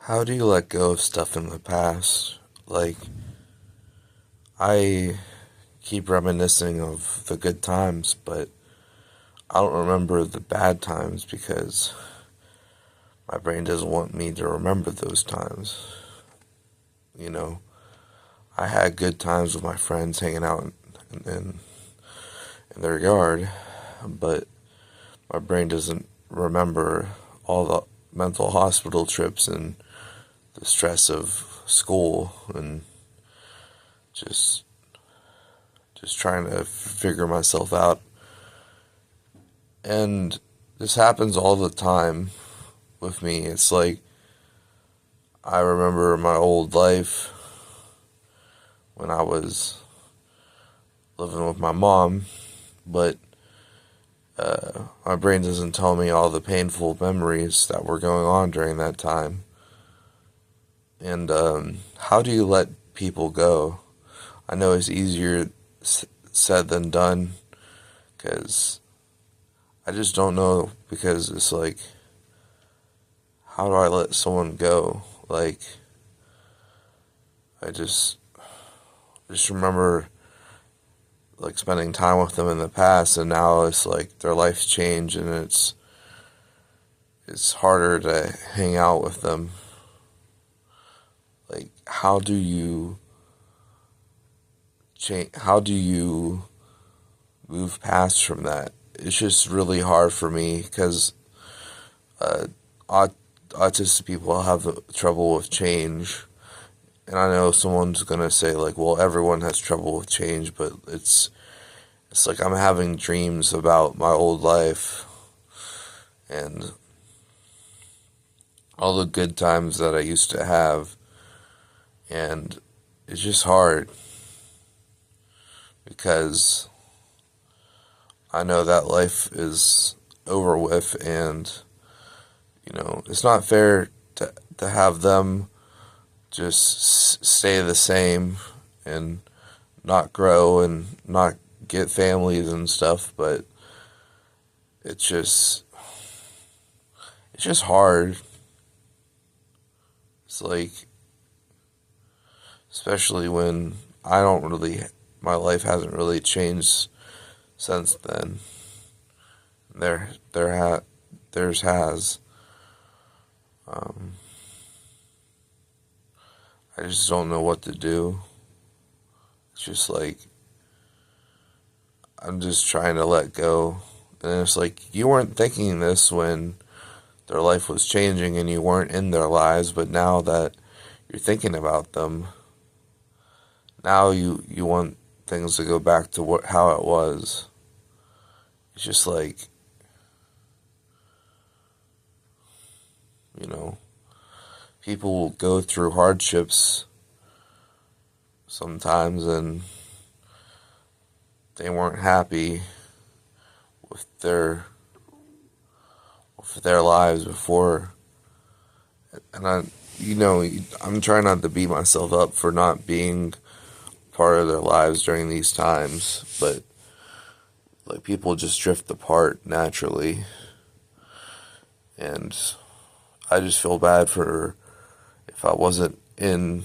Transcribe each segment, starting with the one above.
How do you let go of stuff in the past? Like, I keep reminiscing of the good times, but I don't remember the bad times because my brain doesn't want me to remember those times. You know, I had good times with my friends hanging out in their yard, but my brain doesn't remember all the mental hospital trips and the stress of school and just just trying to figure myself out. And this happens all the time with me. It's like I remember my old life when I was living with my mom, but my brain doesn't tell me all the painful memories that were going on during that time. And how do you let people go? I know it's easier said than done because I just don't know, because it's like, how do I let someone go? Like, I just remember like spending time with them in the past, and now it's like their life's changed and it's harder to hang out with them. Like, how do you change? How do you move past from that? It's just really hard for me because uh, autistic people have trouble with change. And I know someone's gonna say like, well, everyone has trouble with change, but it's like I'm having dreams about my old life and all the good times that I used to have, and it's just hard because I know that life is over with, and it's not fair to have them just stay the same and not grow and not get families and stuff, but it's just it's just hard. It's like, especially when I don't really, my life hasn't really changed since then. Theirs has. Um, I just don't know what to do. It's just like I'm just trying to let go. And it's like, you weren't thinking this when their life was changing and you weren't in their lives, but now that you're thinking about them, now you want things to go back to how it was. It's just like, you know, people will go through hardships sometimes and they weren't happy with their lives before. And I'm trying not to beat myself up for not being part of their lives during these times, but like, people just drift apart naturally, and I just feel bad for if I wasn't in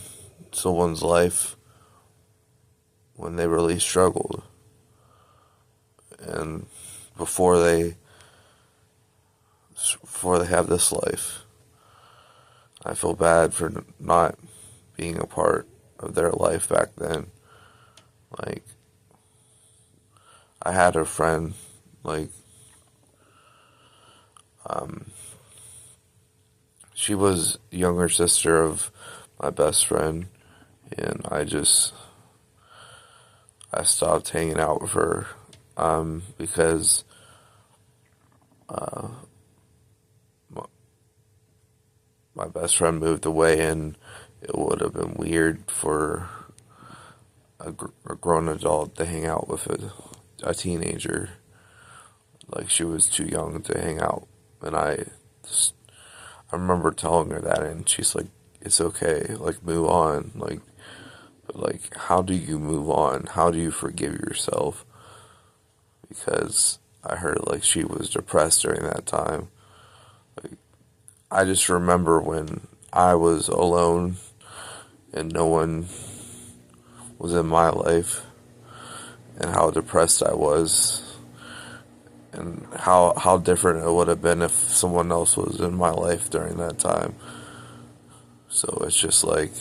someone's life when they really struggled and before they have this life. I feel bad for not being a part of their life back then. Like, I had a friend, like, um, she was the younger sister of my best friend, and I stopped hanging out with her, because uh, my best friend moved away, and it would have been weird for a grown adult to hang out with a teenager. Like, she was too young to hang out, and I remember telling her that, and she's like, "It's okay, like, move on." Like, but like, how do you move on? How do you forgive yourself? Because I heard like she was depressed during that time. Like, I just remember when I was alone and no one was in my life, and how depressed I was, and how different it would have been if someone else was in my life during that time. So it's just like,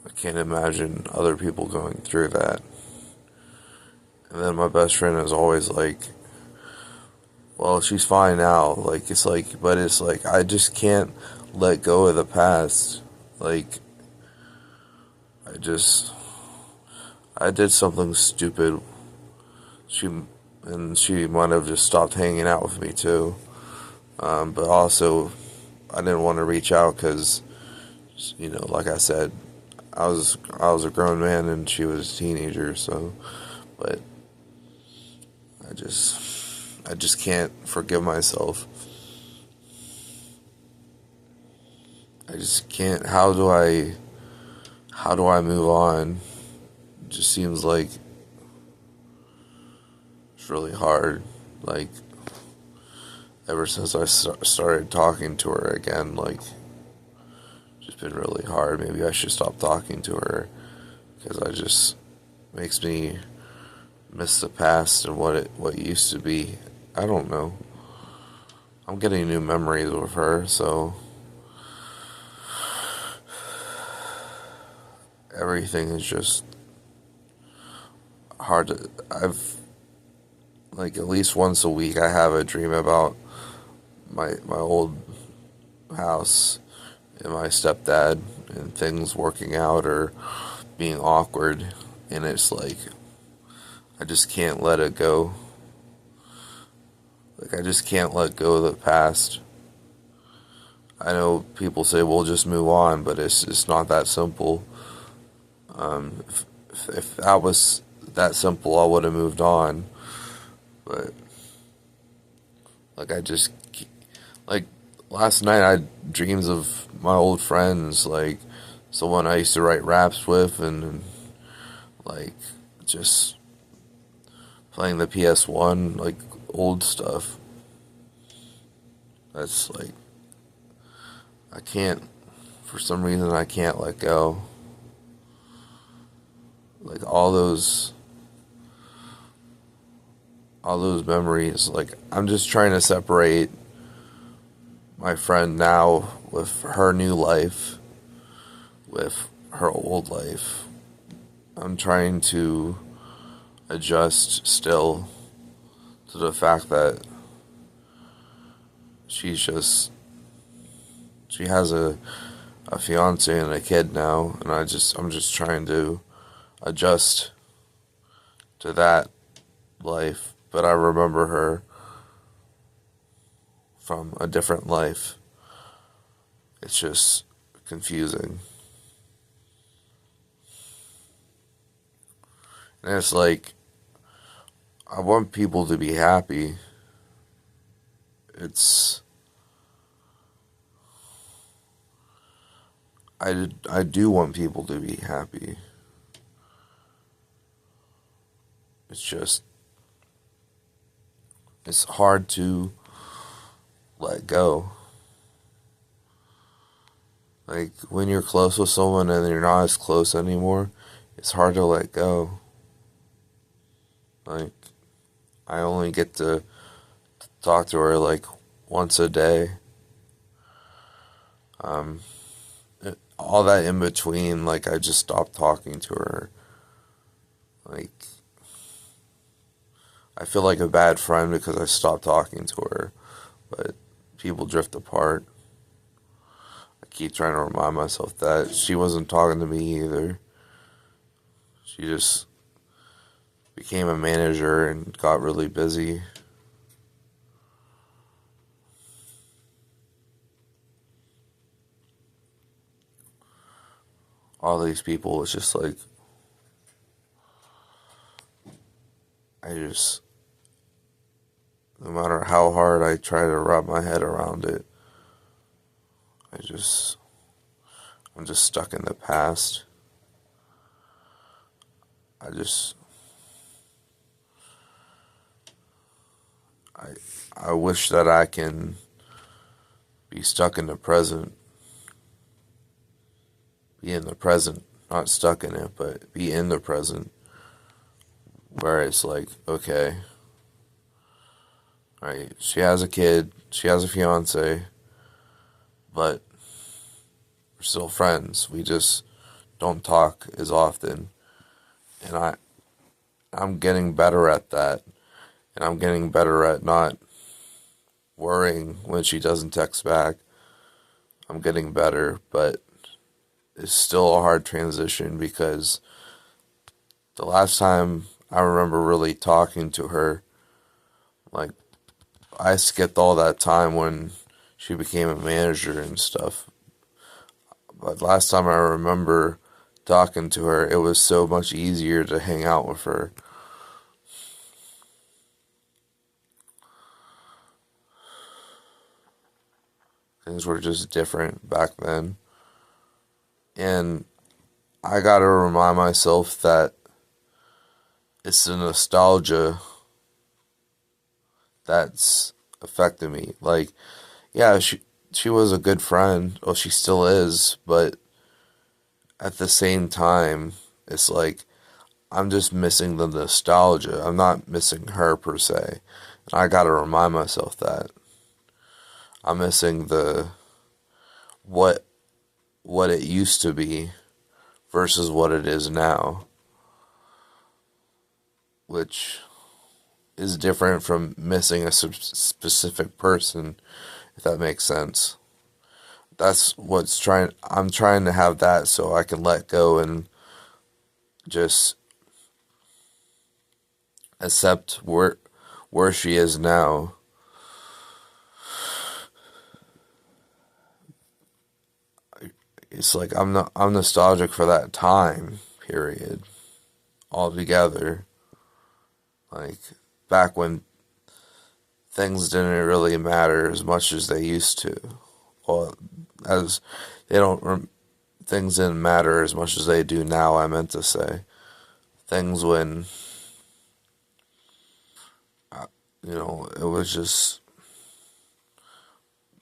I can't imagine other people going through that. And then my best friend is always like, well, she's fine now. Like, it's like, but it's like, I just can't let go of the past. Like, I just, I did something stupid. She, and she might have just stopped hanging out with me too. But also, I didn't want to reach out because, like I said, I was a grown man and she was a teenager. So, but I just can't forgive myself. I just can't. How do I move on? It just seems like it's really hard. Like, ever since I started talking to her again, like, it's just been really hard. Maybe I should stop talking to her because I just makes me miss the past and what used to be. I don't know. I'm getting new memories with her, so everything is just hard to. I've like at least once a week I have a dream about my old house and my stepdad and things working out or being awkward, and it's like I just can't let it go. Like, I just can't let go of the past. I know people say, "Well, just move on," but it's not that simple. If that was that simple, I would have moved on. But like, like last night, I had dreams of my old friends, like someone I used to write raps with, and like just playing the PS1, like old stuff. That's like, I can't, for some reason, I can't let go. Like all those memories, like I'm just trying to separate my friend now with her new life, with her old life. I'm trying to adjust still to the fact that she's just, she has a fiance and a kid now, and I'm just trying to adjust to that life. But I remember her from a different life. It's just confusing. And it's like, I want people to be happy. It's, I do want people to be happy. It's just, it's hard to let go. Like, when you're close with someone and you're not as close anymore, it's hard to let go. Like, I only get to talk to her like once a day. Um, all that in between, like, I just stopped talking to her. Like, I feel like a bad friend because I stopped talking to her, but people drift apart. I keep trying to remind myself that she wasn't talking to me either. She just became a manager and got really busy. All these people, it's just like, no matter how hard I try to wrap my head around it, I'm just stuck in the past. I just, I, I wish that I can be stuck in the present be in the present, not stuck in it, but be in the present, where it's like, okay, right, she has a kid, she has a fiance, but we're still friends. We just don't talk as often. And I'm getting better at that. And I'm getting better at not worrying when she doesn't text back. I'm getting better, but it's still a hard transition because the last time I remember really talking to her, like, I skipped all that time when she became a manager and stuff. But last time I remember talking to her, it was so much easier to hang out with her. Things were just different back then. And I gotta remind myself that it's the nostalgia that's affecting me. Like, yeah, she was a good friend. Well, she still is, but at the same time, it's like I'm just missing the nostalgia. I'm not missing her per se. And I gotta remind myself that. I'm missing the what it used to be versus what it is now, which is different from missing a specific person, if that makes sense. That's I'm trying to have that so I can let go and just accept where she is now. It's like I'm nostalgic for that time period altogether. Like back when things didn't really matter as much as they used to. Well, as they don't things didn't matter as much as they do now, I meant to say. Things when it was just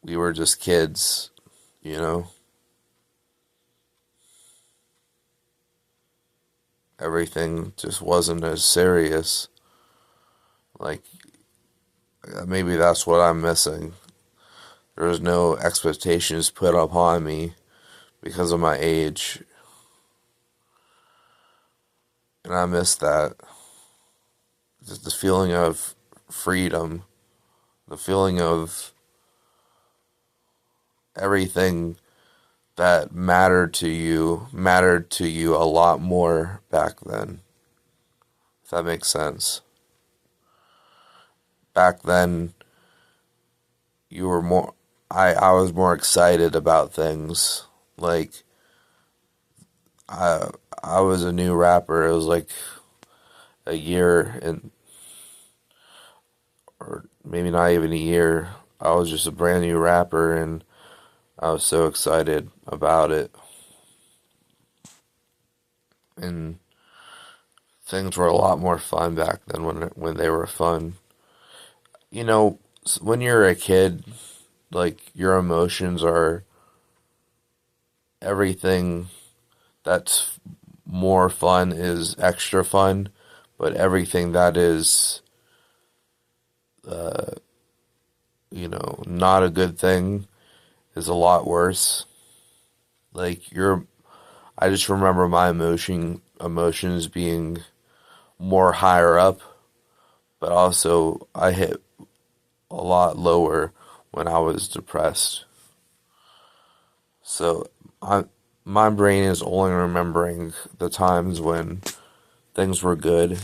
we were just kids, you know. Everything just wasn't as serious. Like, maybe that's what I'm missing. There was no expectations put upon me because of my age. And I miss that. Just the feeling of freedom. The feeling of everything that mattered to you a lot more back then. If that makes sense. Back then, you were more. I was more excited about things. Like, I was a new rapper. It was like a year or maybe not even a year. I was just a brand new rapper, and I was so excited about it. And things were a lot more fun back then when they were fun. You know, when you're a kid, like your emotions are everything that's more fun is extra fun, but everything that is not a good thing is a lot worse. Like I just remember my emotions being more higher up, but also I hit a lot lower when I was depressed. So my brain is only remembering the times when things were good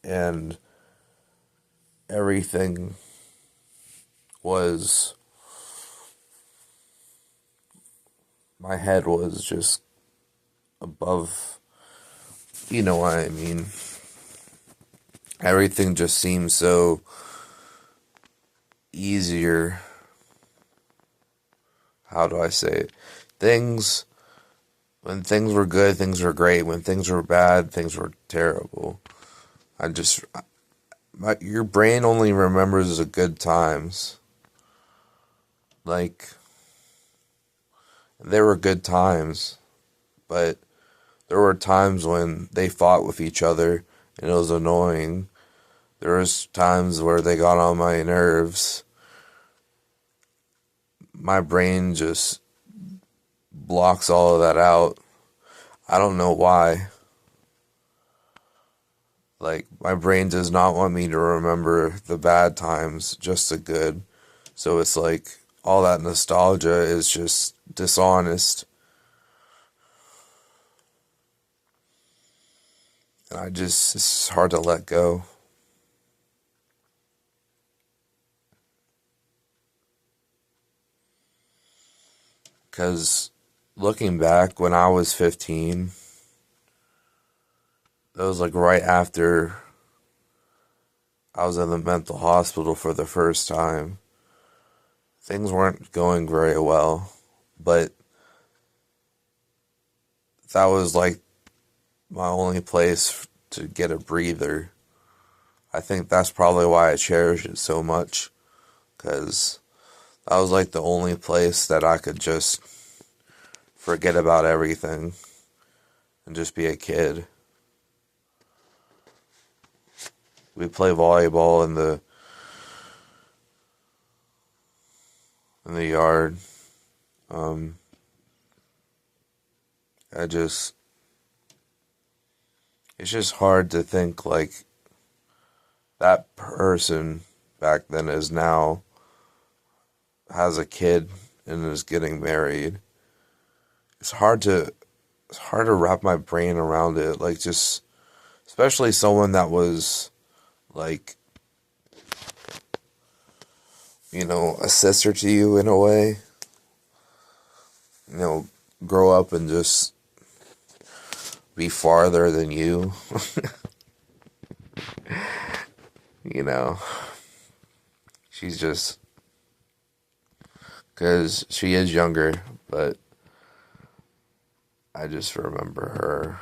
and everything was, my head was just above, you know what I mean? Everything just seemed so easier. How do I say it? When things were good, things were great. When things were bad, things were terrible. Your brain only remembers the good times. Like, there were good times. but there were times when they fought with each other and it was annoying. There was times where they got on my nerves. My brain just blocks all of that out. I don't know why. Like, my brain does not want me to remember the bad times, just the good. So it's like, all that nostalgia is just dishonest. And it's hard to let go. Because looking back, when I was 15, that was like right after I was in the mental hospital for the first time. Things weren't going very well, but that was like my only place to get a breather. I think that's probably why I cherish it so much, because that was like the only place that I could just forget about everything and just be a kid. We play volleyball in the yard. I just It's just hard to think like that person back then is now has a kid and is getting married. It's hard to wrap my brain around it. Like, just especially someone that was like, a sister to you in a way. Grow up and just be farther than you. you know, she's just, because she is younger, but I just remember her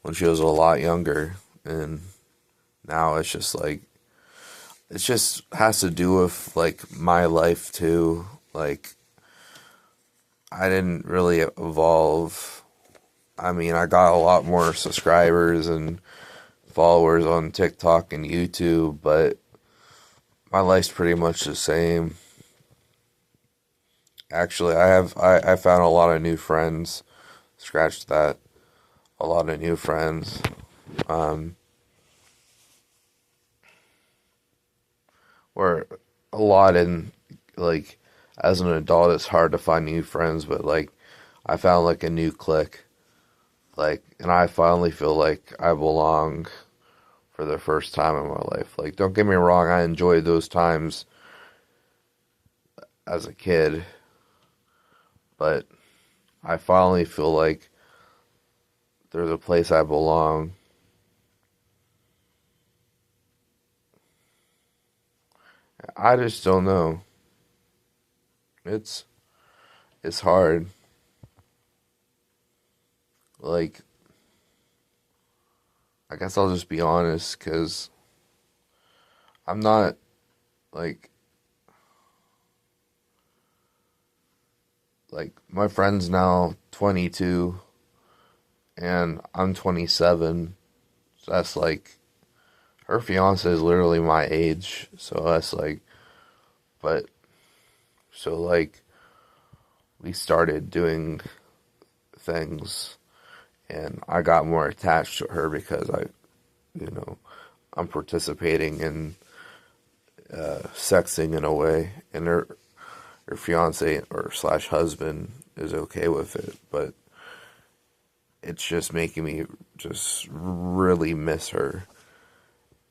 when she was a lot younger, and now it's just like, it just has to do with like my life too. Like, I didn't really evolve. I mean, I got a lot more subscribers and followers on TikTok and YouTube, but my life's pretty much the same. Actually, I found a lot of new friends. Scratch that. A lot of new friends. Or a lot in, like, as an adult, it's hard to find new friends, but like, I found like a new clique. Like, and I finally feel like I belong for the first time in my life. Like, don't get me wrong, I enjoyed those times as a kid, but I finally feel like there's a place I belong. I just don't know. It's it's hard. Like, I guess I'll just be honest, because I'm not, like, my friend's now 22 and I'm 27. So that's like, her fiance is literally my age. So that's like, but, so like, we started doing things and I got more attached to her because you know, I'm participating in sexing in a way, and her fiance or slash husband is okay with it, but it's just making me just really miss her,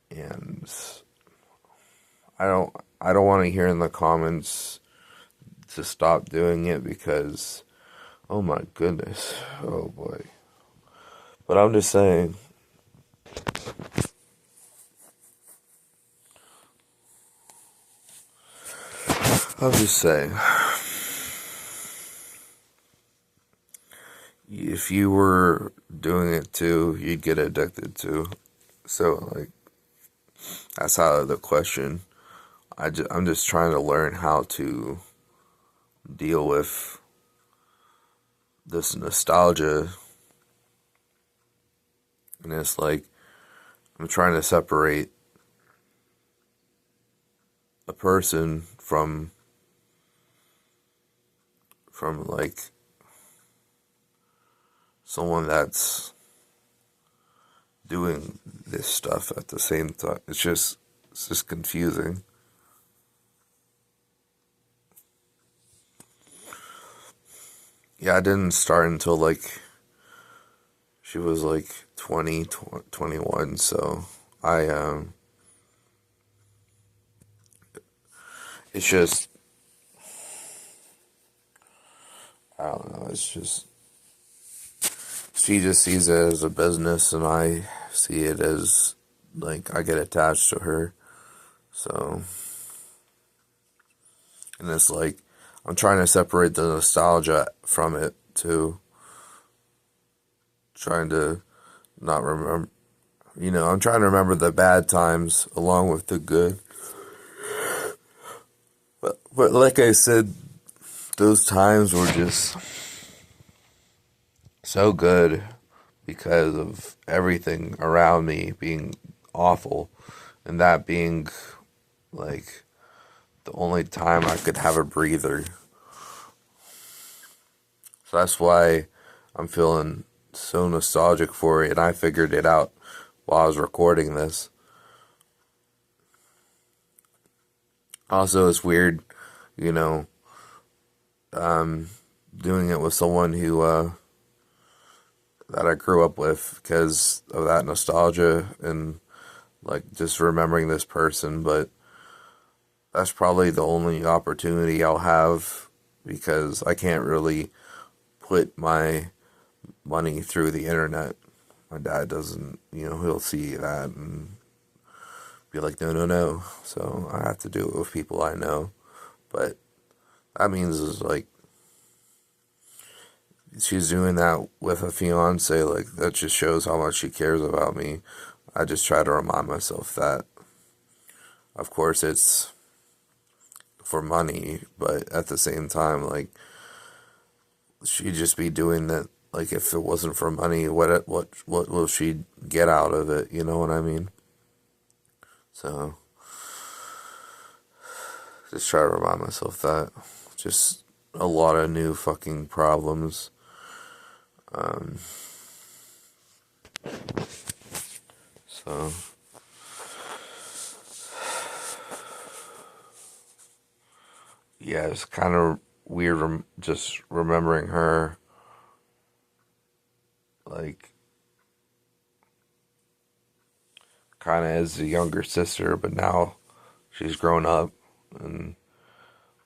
and I don't I don't want to hear in the comments to stop doing it because, oh my goodness, oh boy. But I'm just saying, I'm just saying, if you were doing it too, you'd get addicted too. So, like, that's out of the question. I'm just trying to learn how to deal with this nostalgia, and it's like I'm trying to separate a person from like someone that's doing this stuff at the same time. It's just confusing. Yeah, I didn't start until like she was like 21, so I it's just I don't know, it's just she just sees it as a business and I see it as like I get attached to her. So, and it's like I'm trying to separate the nostalgia from it too. Trying to not remember, I'm trying to remember the bad times along with the good. But like I said, those times were just so good because of everything around me being awful and that being like the only time I could have a breather. So that's why I'm feeling so nostalgic for it, and I figured it out while I was recording this. Also, it's weird, you know, doing it with someone who that I grew up with because of that nostalgia and like just remembering this person. But that's probably the only opportunity I'll have because I can't really put my money through the internet. My dad doesn't, he'll see that and be like, no, no, no. So I have to do it with people I know. But that means is like she's doing that with a fiance. Like that just shows how much she cares about me. I just try to remind myself that, of course, it's for money, but at the same time, like she'd just be doing that. Like if it wasn't for money, what will she get out of it? You know what I mean? So just try to remind myself that. Just a lot of new fucking problems. So yeah, it's kind of weird just remembering her like kind of as a younger sister, but now she's grown up and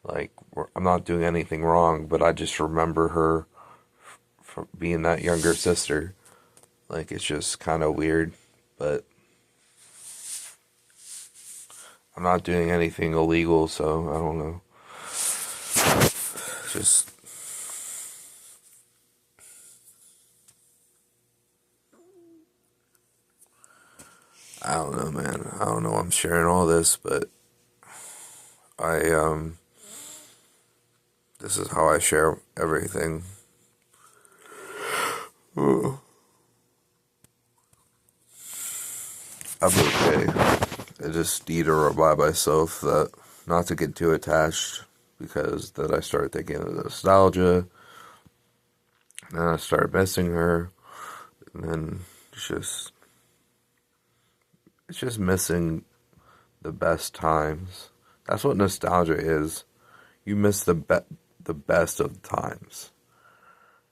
like I'm not doing anything wrong, but I just remember her from being that younger sister. Like it's just kind of weird, but I'm not doing anything illegal, so I don't know. Just I don't know, man. I don't know. I'm sharing all this, but I this is how I share everything. I'm okay. I just need to remind myself that not to get too attached because then I start thinking of nostalgia and then I start missing her and then it's just missing the best times. That's what nostalgia is. You miss the best of times.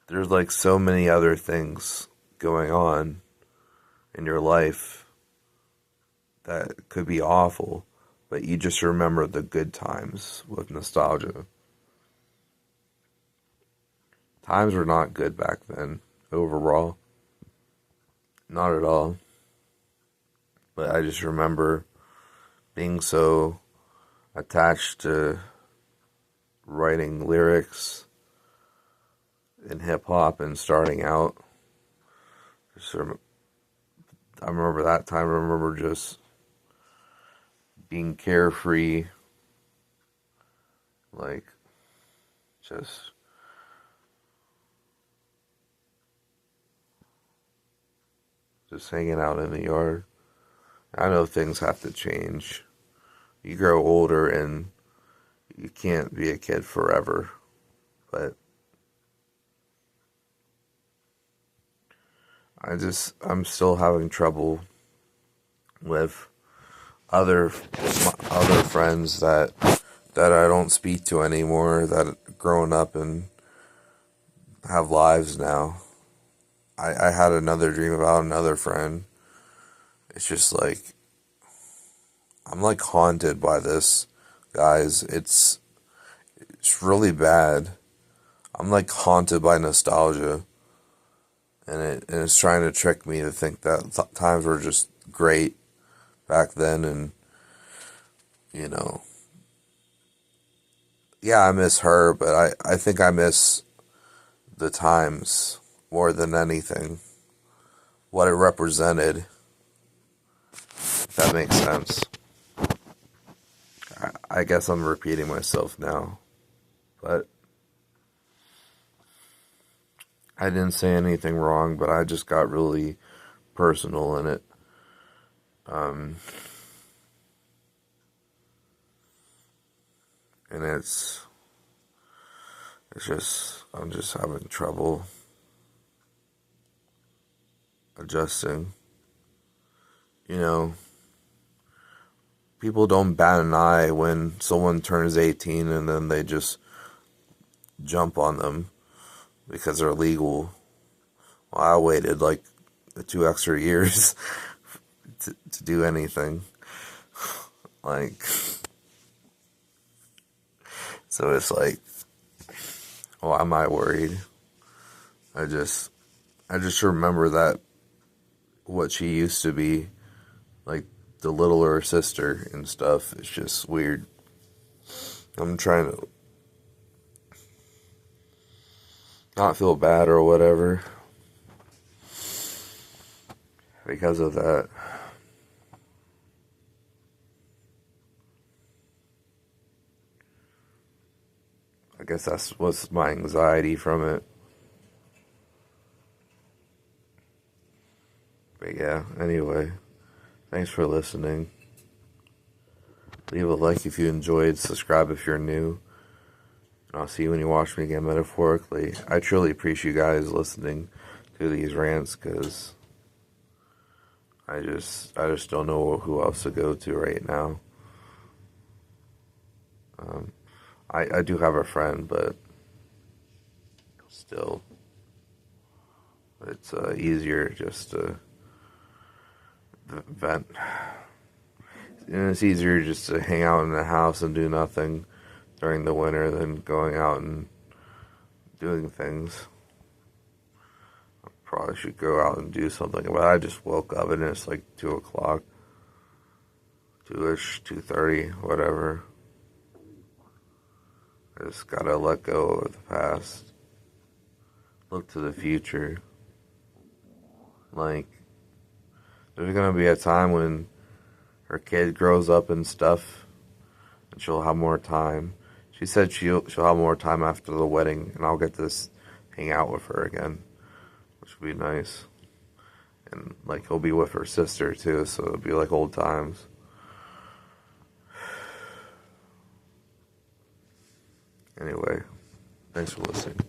There's like so many other things going on in your life that could be awful, but you just remember the good times with nostalgia. Times were not good back then, overall. Not at all. But I just remember being so attached to writing lyrics in hip hop and starting out. I remember that time. I remember just being carefree, like just just hanging out in the yard. I know things have to change. You grow older and you can't be a kid forever, but I'm still having trouble with other friends that I don't speak to anymore, that grown up and have lives now. I had another dream about another friend. It's just like, I'm like haunted by this, guys. It's really bad. I'm like haunted by nostalgia, and it's trying to trick me to think that times were just great back then, and you know, yeah, I miss her, but I think I miss the times more than anything. What it represented, if that makes sense. I guess I'm repeating myself now, but I didn't say anything wrong, but I just got really personal in it. And I'm just having trouble adjusting. You know, people don't bat an eye when someone turns 18 and then they just jump on them because they're legal. Well, I waited like 2 extra years to do anything. Like, so it's like, why am I worried? I just remember that what she used to be, like the littler sister and stuff. It's just weird. I'm trying to not feel bad or whatever because of that. I guess that's what's my anxiety from it. But yeah, anyway, thanks for listening. Leave a like if you enjoyed, subscribe if you're new, and I'll see you when you watch me again, metaphorically. I truly appreciate you guys listening to these rants, because I just don't know who else to go to right now. I do have a friend, but still, it's easier just to vent. And it's easier just to hang out in the house and do nothing during the winter than going out and doing things. I probably should go out and do something, but I just woke up and it's like 2 o'clock. 2-ish, 2:30, whatever. I just gotta let go of the past. Look to the future. Like, there's gonna be a time when her kid grows up and stuff, and she'll have more time. She said she'll have more time after the wedding, and I'll get to hang out with her again, which would be nice. And like, he'll be with her sister too, so it'll be like old times. Anyway, thanks for listening.